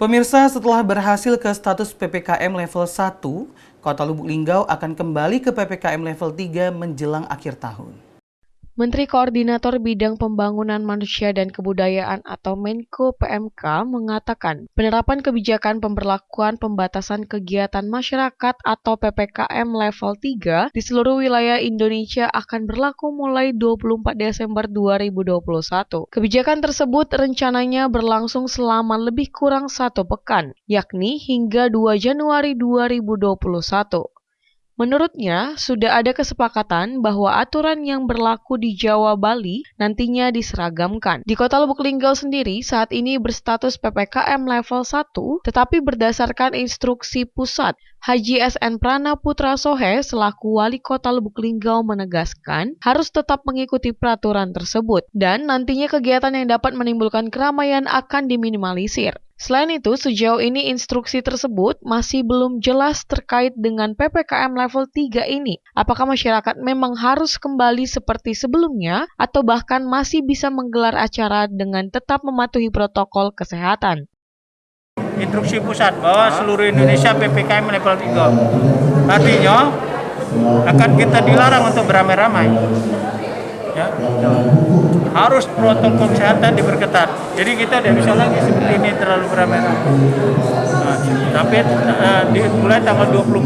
Pemirsa, setelah berhasil ke status PPKM level 1, Kota Lubuk Linggau akan kembali ke PPKM level 3 menjelang akhir tahun. Menteri Koordinator Bidang Pembangunan Manusia dan Kebudayaan atau Menko PMK mengatakan penerapan kebijakan pemberlakuan pembatasan kegiatan masyarakat atau PPKM level 3 di seluruh wilayah Indonesia akan berlaku mulai 24 Desember 2021. Kebijakan tersebut rencananya berlangsung selama lebih kurang 1 pekan, yakni hingga 2 Januari 2021. Menurutnya, sudah ada kesepakatan bahwa aturan yang berlaku di Jawa Bali nantinya diseragamkan. Di Kota Lubuk Linggau sendiri saat ini berstatus PPKM level 1, tetapi berdasarkan instruksi pusat, Haji SN Prana Putra Sohe selaku Wali Kota Lubuk Linggau menegaskan harus tetap mengikuti peraturan tersebut dan nantinya kegiatan yang dapat menimbulkan keramaian akan diminimalisir. Selain itu, sejauh ini instruksi tersebut masih belum jelas terkait dengan PPKM level 3 ini. Apakah masyarakat memang harus kembali seperti sebelumnya atau bahkan masih bisa menggelar acara dengan tetap mematuhi protokol kesehatan? Instruksi pusat bahwa seluruh Indonesia PPKM level 3. Artinya akan kita dilarang untuk beramai-ramai. Ya. Harus protokol kesehatan diperketat. Jadi kita tidak bisa lagi seperti ini terlalu beramai-ramai. Nah, tapi mulai tanggal 24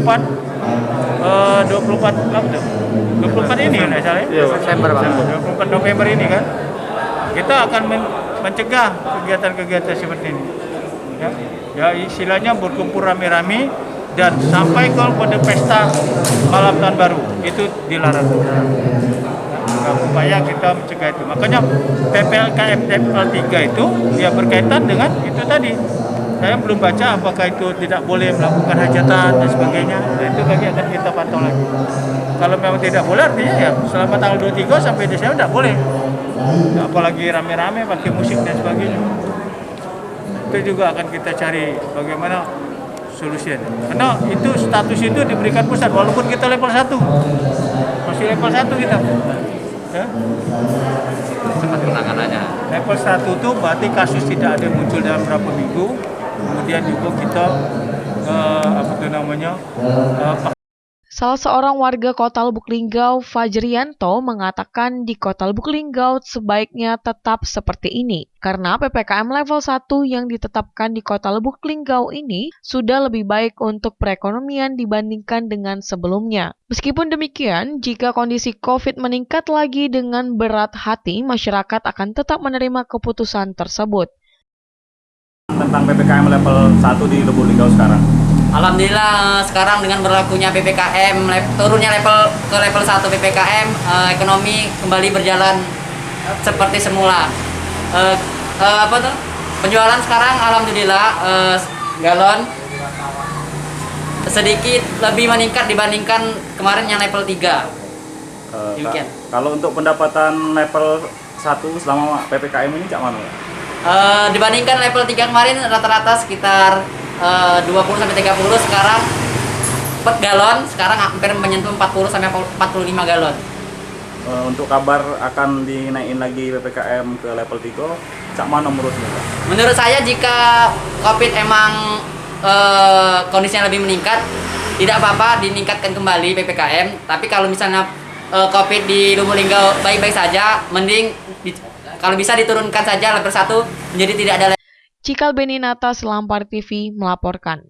ini kan salah ya? Desember, 24 November ini kan. Kita akan mencegah kegiatan-kegiatan seperti ini. Ya istilahnya berkumpul rame-rame dan sampai pada pesta malam tahun baru itu dilarang. Supaya kita mencegah itu. Makanya PPKM level 3 itu ya berkaitan dengan itu tadi. Saya belum baca apakah itu tidak boleh melakukan hajatan dan sebagainya. Nah, itu lagi akan kita pantau lagi. Kalau memang tidak boleh artinya ya selama tanggal 23 sampai Desember tidak boleh. Apalagi rame-rame pakai musik dan sebagainya. Itu juga akan kita cari bagaimana solusinya. Karena itu status itu diberikan pusat walaupun kita level 1. Masih level 1 kita. Ya. Cepat penanganannya. Level 1 itu berarti kasus tidak ada muncul dalam berapa minggu. Kemudian juga kita Salah seorang warga Kota Lubuk Linggau, Fajrianto, mengatakan di Kota Lubuk Linggau sebaiknya tetap seperti ini, karena PPKM level 1 yang ditetapkan di Kota Lubuk Linggau ini sudah lebih baik untuk perekonomian dibandingkan dengan sebelumnya. Meskipun demikian, jika kondisi COVID meningkat lagi dengan berat hati, masyarakat akan tetap menerima keputusan tersebut. Tentang PPKM level 1 di Lubuk Linggau sekarang. Alhamdulillah sekarang dengan berlakunya PPKM, turunnya ke level 1 PPKM, ekonomi kembali berjalan seperti semula. Penjualan sekarang alhamdulillah galon sedikit lebih meningkat dibandingkan kemarin yang level 3. Kalau untuk pendapatan level 1 selama PPKM ini cak mana? Dibandingkan level 3 kemarin rata-rata sekitar 20-30, sekarang per galon sekarang hampir menyentuh 40-45 galon. Untuk kabar akan dinaikin lagi PPKM ke level 3, cak mana menurutnya? Menurut saya jika COVID emang kondisinya lebih meningkat, tidak apa-apa diningkatkan kembali PPKM. Tapi kalau misalnya COVID di Lubuk Linggau baik-baik saja, mending kalau bisa diturunkan saja level 1 menjadi tidak ada. Cikal Beninata, Selampar TV melaporkan.